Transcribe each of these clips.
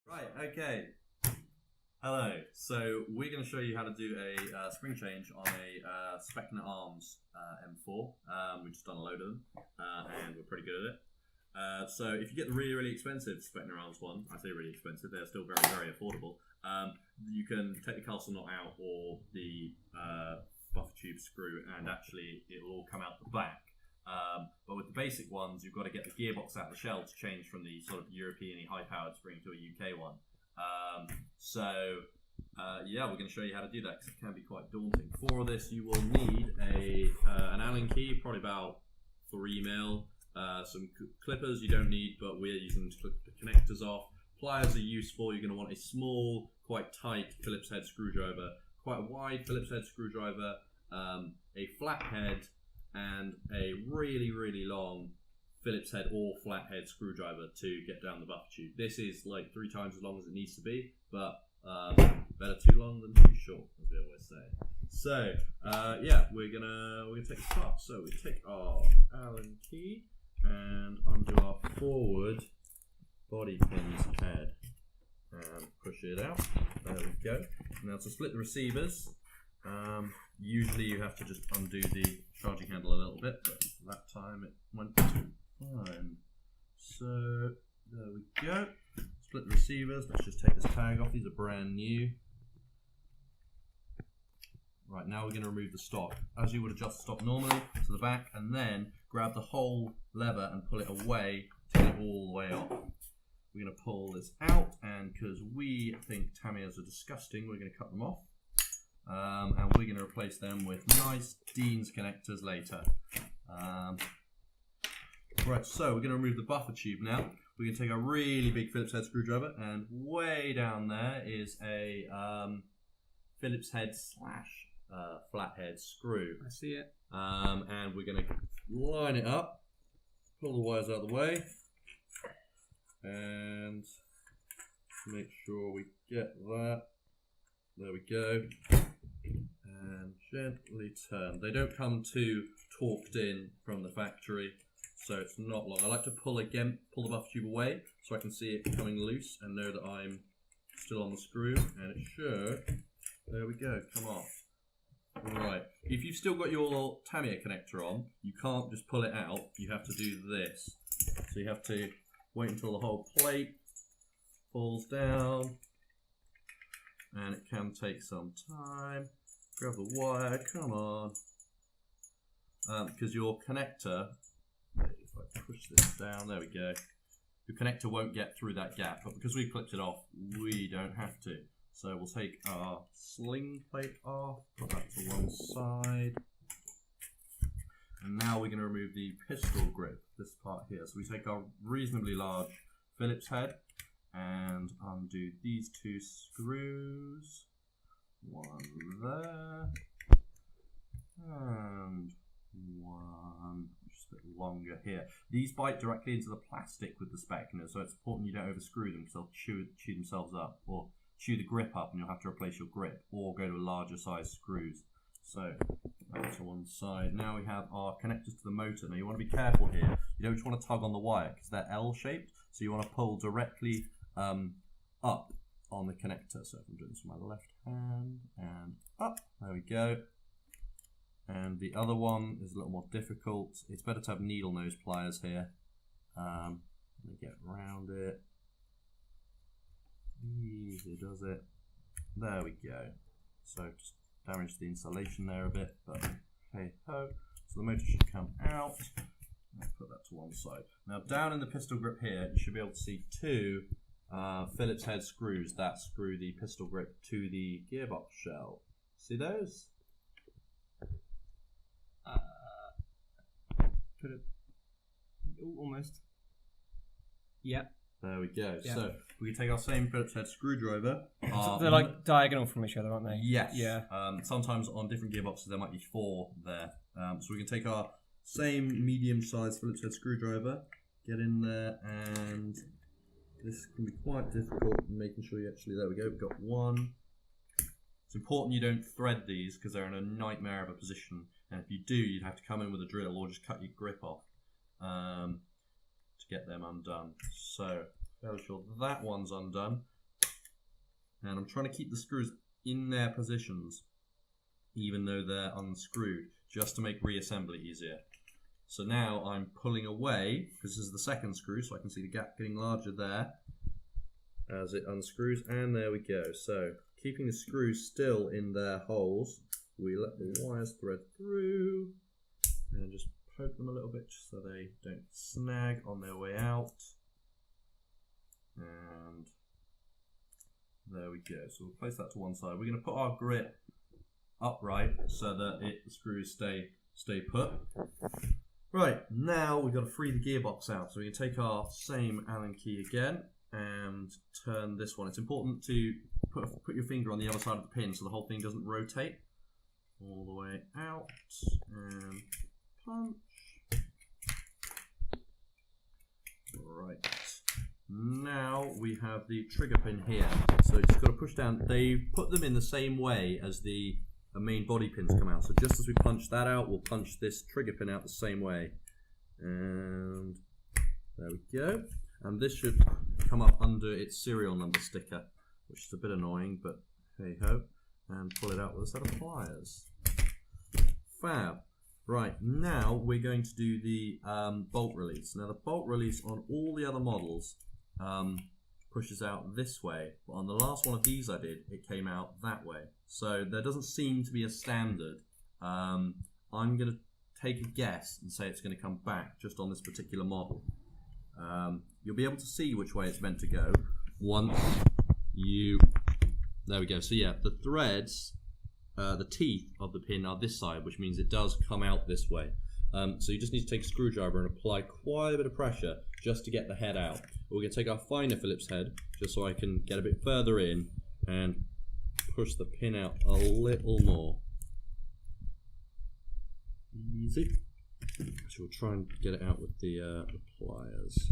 Right, okay. Hello. So we're going to show you how to do a spring change on a Specna Arms M4. We've just done a load of them, and we're pretty good at it. So if you get the really expensive Specna Arms one, I say really expensive, they're still very affordable. You can take the castle knot out or the buffer tube screw, and actually it'll all come out the back. But with the basic ones, you've got to get the gearbox out of the shell to change from the sort of European high-powered spring to a UK one. Yeah, we're going to show you how to do that because it can be quite daunting. For this, you will need an Allen key, probably about 3mm, some clippers you don't need, but we're using to clip the connectors off. Pliers are useful. You're going to want a small, quite tight Phillips head screwdriver, quite a wide Phillips head screwdriver, a flat head, and a really long Phillips head or flathead screwdriver to get down the buffer tube. This is like 3 times as long as it needs to be, but better too long than too short, as we always say. So yeah, we're gonna take a start. So we take our Allen key and undo our forward body pin's head and push it out. There we go. Now to split the receivers, usually you have to just undo the charging handle a little bit, but that time it went too fine. So there we go. Split the receivers. Let's just take this tag off. These are brand new. Right, now we're going to remove the stock. As you would adjust the stock normally to the back, and then grab the whole lever and pull it away to get it all the way off. We're going to pull this out, and because we think Tamiya's are disgusting, we're going to cut them off. And we're going to replace them with nice Dean's connectors later. Right, so we're going to remove the buffer tube now. We're going to take a really big Phillips head screwdriver, and way down there is a Phillips head / flathead screw. I see it. And we're going to line it up, pull the wires out of the way, and make sure we get that. There we go. And gently turn. They don't come too torqued in from the factory, so it's not long. I like to pull the buffer tube away so I can see it coming loose and know that I'm still on the screw, and it should. There we go, come off. Right, if you've still got your Tamiya connector on, you can't just pull it out, you have to do this. So you have to wait until the whole plate falls down, and it can take some time. Grab the wire, come on. Because your connector, if I push this down, there we go. Your connector won't get through that gap, but because we clipped it off, we don't have to. So we'll take our sling plate off, put that to one side. And now we're going to remove the pistol grip, this part here. So we take our reasonably large Phillips head and undo these 2 screws. One there, and one just a bit longer here. These bite directly into the plastic with the Specna, so it's important you don't overscrew them because they'll chew themselves up, or chew the grip up and you'll have to replace your grip, or go to larger size screws. So that's to one side. Now we have our connectors to the motor. Now you want to be careful here. You don't just want to tug on the wire because they're L-shaped, so you want to pull directly up on the connector. So if I'm doing this with my left hand and up, there we go. And the other one is a little more difficult. It's better to have needle nose pliers here. Let me get around it. Easy does it. There we go. So just damage the insulation there a bit, but hey ho. So the motor should come out. I'll put that to one side. Now down in the pistol grip here, you should be able to see 2 Phillips head screws that screw the pistol grip to the gearbox shell. See those? Put it almost. Yep. There we go. Yep. So we can take our same Phillips head screwdriver. So they're like diagonal from each other, aren't they? Yes. Yeah. Sometimes on different gearboxes there might be 4 there. So we can take our same medium-sized Phillips head screwdriver, get in there, and this can be quite difficult making sure you actually, there we go, we've got 1. It's important you don't thread these because they're in a nightmare of a position, and if you do, you'd have to come in with a drill or just cut your grip off to get them undone. So fairly sure that one's undone. And I'm trying to keep the screws in their positions, even though they're unscrewed, just to make reassembly easier. So now I'm pulling away, because this is the second screw, so I can see the gap getting larger there as it unscrews, and there we go. So keeping the screws still in their holes, we let the wires thread through and just poke them a little bit just so they don't snag on their way out. And there we go. So we'll place that to one side. We're going to put our grip upright so that the screws stay put. Right, now we've got to free the gearbox out. So we can take our same Allen key again and turn this one. It's important to put your finger on the other side of the pin so the whole thing doesn't rotate. All the way out and punch. Right. Now we have the trigger pin here. So you just got to push down. They put them in the same way as the main body pins come out. So just as we punch that out, we'll punch this trigger pin out the same way. And there we go. And this should come up under its serial number sticker, which is a bit annoying, but hey ho. And pull it out with a set of pliers. Fab. Right, now we're going to do the bolt release. Now the bolt release on all the other models pushes out this way, but on the last one of these I did, it came out that way. So there doesn't seem to be a standard. I'm going to take a guess and say it's going to come back just on this particular model. You'll be able to see which way it's meant to go once you... There we go. So yeah, the threads, the teeth of the pin are this side, which means it does come out this way. So you just need to take a screwdriver and apply quite a bit of pressure just to get the head out. We're going to take our finer Phillips head, just so I can get a bit further in and push the pin out a little more. Easy. So we'll try and get it out with the pliers.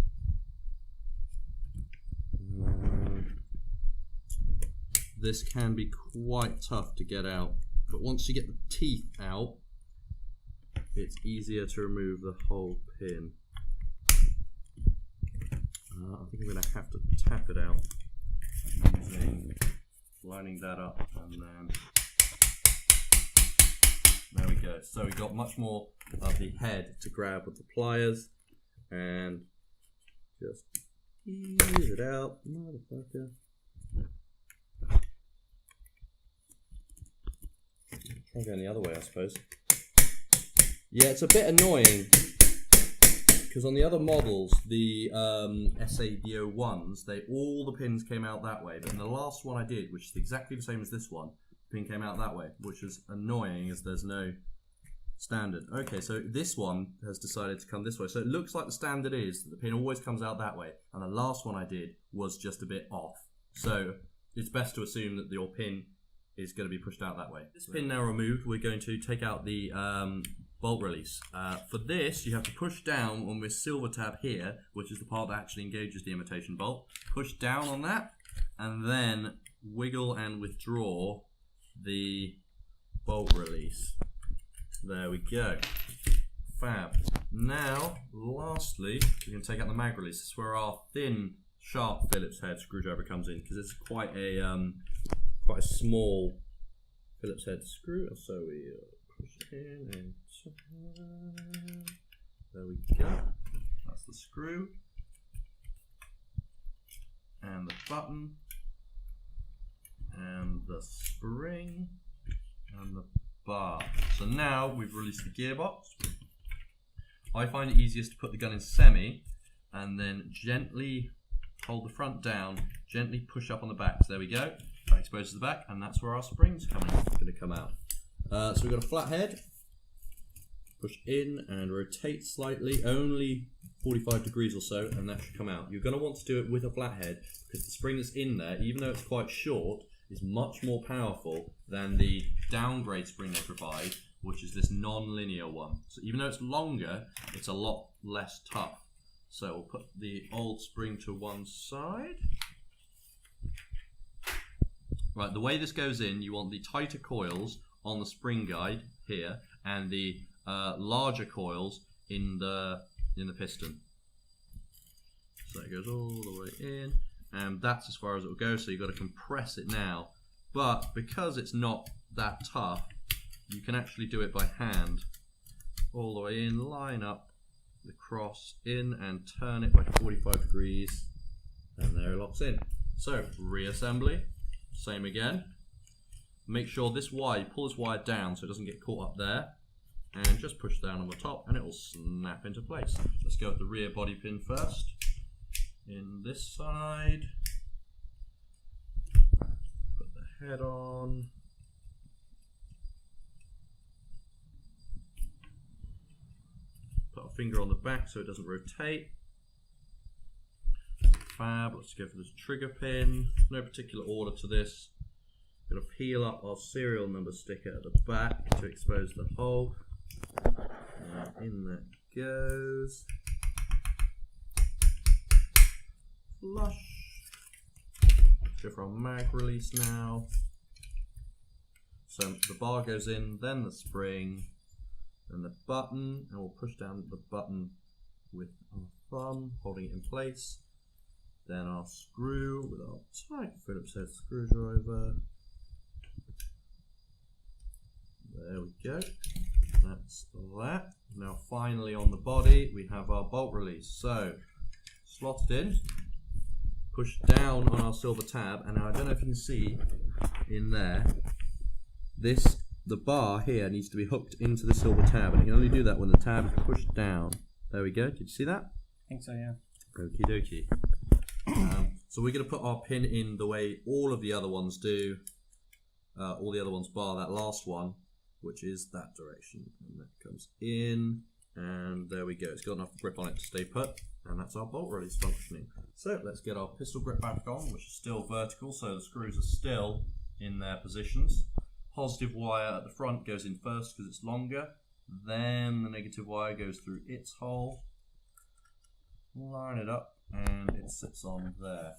This can be quite tough to get out, but once you get the teeth out, it's easier to remove the whole pin. I think I'm going to have to tap it out lining that up, and then there we go. So we've got much more of the head to grab with the pliers, and just ease it out, motherfucker. Try going the other way, I suppose. Yeah, it's a bit annoying because on the other models, the SABO1s, all the pins came out that way, but in the last one I did, which is exactly the same as this one, the pin came out that way, which is annoying as there's no standard. Okay, so this one has decided to come this way. So it looks like the standard is that the pin always comes out that way, and the last one I did was just a bit off. So it's best to assume that your pin is going to be pushed out that way. This pin now removed, we're going to take out the bolt release. For this, you have to push down on this silver tab here, which is the part that actually engages the imitation bolt. Push down on that, and then wiggle and withdraw the bolt release. There we go. Fab. Now, lastly, we can take out the mag release. This is where our thin, sharp Phillips head screwdriver comes in, because it's quite a small Phillips head screw. So we push it in and there we go. That's the screw and the button and the spring and the bar. So now we've released the gearbox. I find it easiest to put the gun in semi and then gently hold the front down, gently push up on the back. So there we go. That exposes the back, and that's where our spring's going to come out. So we've got a flat head. Push in and rotate slightly, only 45 degrees or so, and that should come out. You're going to want to do it with a flat head because the spring that's in there, even though it's quite short, is much more powerful than the downgrade spring they provide, which is this non-linear one. So even though it's longer, it's a lot less tough. So we'll put the old spring to one side. Right, the way this goes in, you want the tighter coils on the spring guide here, and the larger coils in the piston. So it goes all the way in, and that's as far as it will go, so you've got to compress it now. But because it's not that tough, you can actually do it by hand. All the way in, line up the cross in and turn it by 45 degrees, and there it locks in. So, reassembly, same again. Make sure this wire, you pull this wire down so it doesn't get caught up there, and just push down on the top and it will snap into place. Let's go with the rear body pin first. In this side, put the head on. Put a finger on the back so it doesn't rotate. Fab, let's go for this trigger pin. No particular order to this. Going to peel up our serial number sticker at the back to expose the hole. In that goes. Flush. Go for our mag release now. So the bar goes in, then the spring, then the button, and we'll push down the button with our thumb, holding it in place. Then our screw with our tight Phillips head screwdriver. There we go. That's that. Now finally on the body we have our bolt release. So slot it in, push down on our silver tab, and now I don't know if you can see in there, the bar here needs to be hooked into the silver tab, and you can only do that when the tab is pushed down. There we go. Did you see that? I think so, yeah. Okie dokie. So we're going to put our pin in the way all of the other ones do. All the other ones bar that last one, which is that direction. And that comes in, and there we go. It's got enough grip on it to stay put, and that's our bolt release functioning. So let's get our pistol grip back on, which is still vertical, so the screws are still in their positions. Positive wire at the front goes in first because it's longer. Then the negative wire goes through its hole. Line it up, and it sits on there.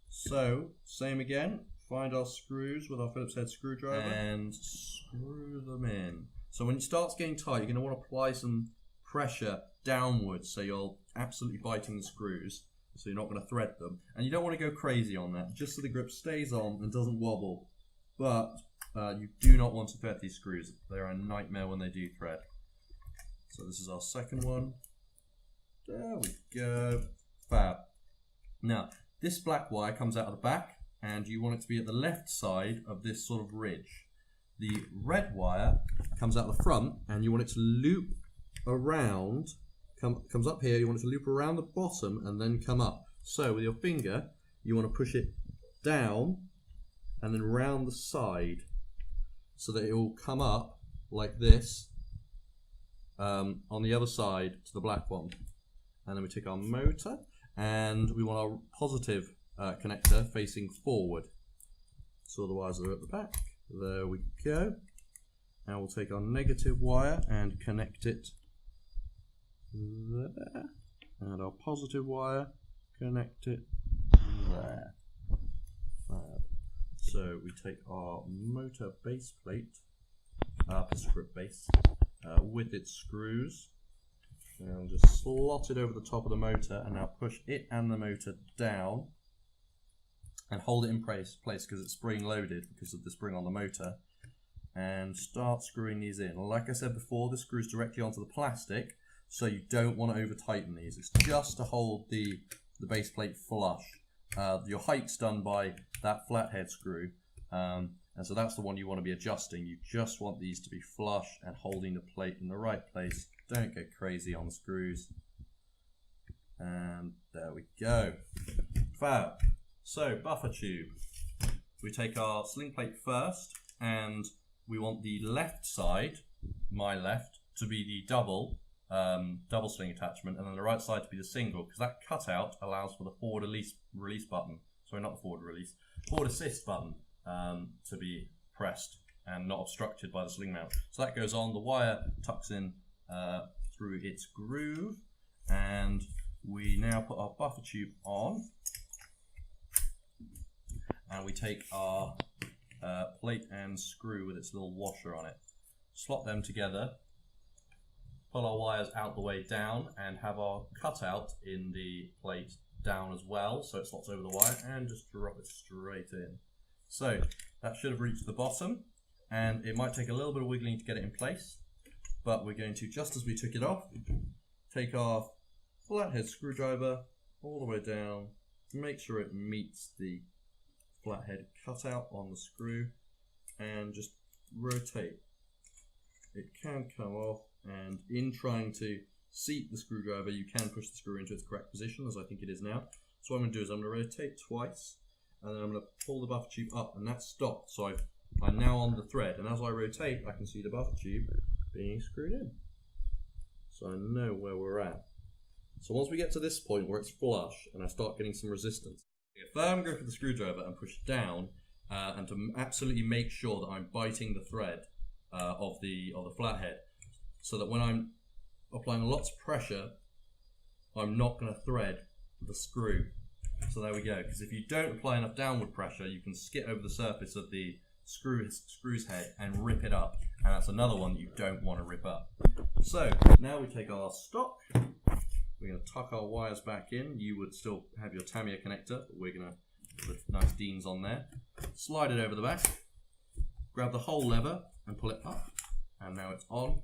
So, same again, find our screws with our Phillips head screwdriver and screw them in. So when it starts getting tight, you're going to want to apply some pressure downwards, so you're absolutely biting the screws, so you're not going to thread them. And you don't want to go crazy on that, just so the grip stays on and doesn't wobble. But you do not want to thread these screws. They're a nightmare when they do thread. So this is our second one. There we go. Fab. Now, this black wire comes out of the back, and you want it to be at the left side of this sort of ridge. The red wire comes out the front, and you want it to loop around, comes up here, you want it to loop around the bottom and then come up. So with your finger, you want to push it down and then round the side so that it will come up like this on the other side to the black one. And then we take our motor, and we want our positive connector facing forward. So the wires are at the back. There we go. Now we'll take our negative wire and connect it there. And our positive wire, connect it there. Fab. So we take our motor base plate, pistol grip base, with its screws. And we'll just slot it over the top of the motor, and now push it and the motor down and hold it in place because it's spring loaded because of the spring on the motor, and start screwing these in. Like I said before, this screws directly onto the plastic, so you don't want to over tighten these. It's just to hold the base plate flush. Your height's done by that flathead screw, and so that's the one you want to be adjusting. You just want these to be flush and holding the plate in the right place. Don't get crazy on the screws. And there we go. Fab. So, buffer tube. We take our sling plate first, and we want the left side, my left, to be the double sling attachment, and then the right side to be the single, because that cutout allows for the forward release button. Sorry, not the forward release, forward assist button to be pressed and not obstructed by the sling mount. So that goes on, the wire tucks in through its groove, and we now put our buffer tube on, and we take our plate and screw with its little washer on it, slot them together, pull our wires out the way down, and have our cutout in the plate down as well, so it slots over the wire, and just drop it straight in. So that should have reached the bottom, and it might take a little bit of wiggling to get it in place, but we're going to, just as we took it off, take our flathead screwdriver all the way down, make sure it meets the flathead cutout on the screw, and just rotate. It can come off, and in trying to seat the screwdriver, you can push the screw into its correct position, as I think it is now. So what I'm going to do is I'm going to rotate twice, and then I'm going to pull the buffer tube up, and that's stopped. So I'm now on the thread, and as I rotate, I can see the buffer tube being screwed in. So I know where we're at. So once we get to this point where it's flush, and I start getting some resistance, take a firm grip of the screwdriver and push down, and to absolutely make sure that I'm biting the thread of the flathead, so that when I'm applying lots of pressure, I'm not going to thread the screw. So there we go, because if you don't apply enough downward pressure, you can skid over the surface of the screw's head and rip it up, and that's another one that you don't want to rip up. So now we take our stock, we're going to tuck our wires back in. You would still have your Tamiya connector, but we're going to put nice Deans on there. Slide it over the back, grab the whole lever and pull it up, and now it's on.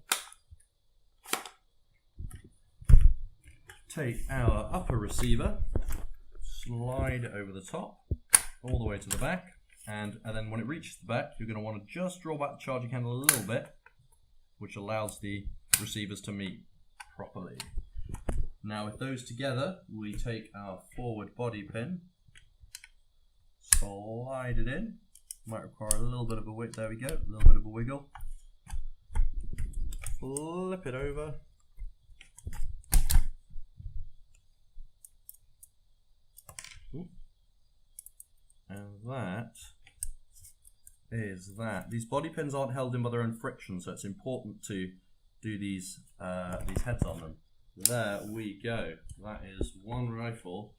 Take our upper receiver, slide it over the top, all the way to the back, and then when it reaches the back, you're going to want to just draw back the charging handle a little bit, which allows the receivers to meet properly. Now with those together, we take our forward body pin, slide it in. Might require a little bit of a wiggle. There we go, a little bit of a wiggle. Flip it over. And that is that. These body pins aren't held in by their own friction, so it's important to do these heads on them. There we go. That is one rifle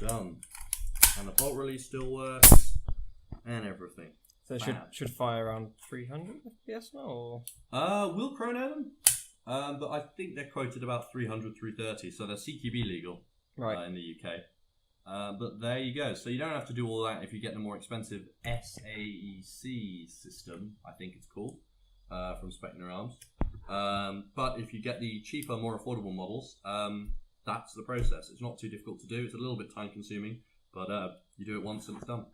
done, and the bolt release still works, and everything. So it should fire around 300 FPS now, or? We'll chrono them, but I think they're quoted about 300, 330, so they're CQB legal in the UK. But there you go. So you don't have to do all that if you get the more expensive SAEC system, I think it's called, from Specna Arms. But if you get the cheaper, more affordable models, that's the process. It's not too difficult to do. It's a little bit time consuming, but you do it once and it's done.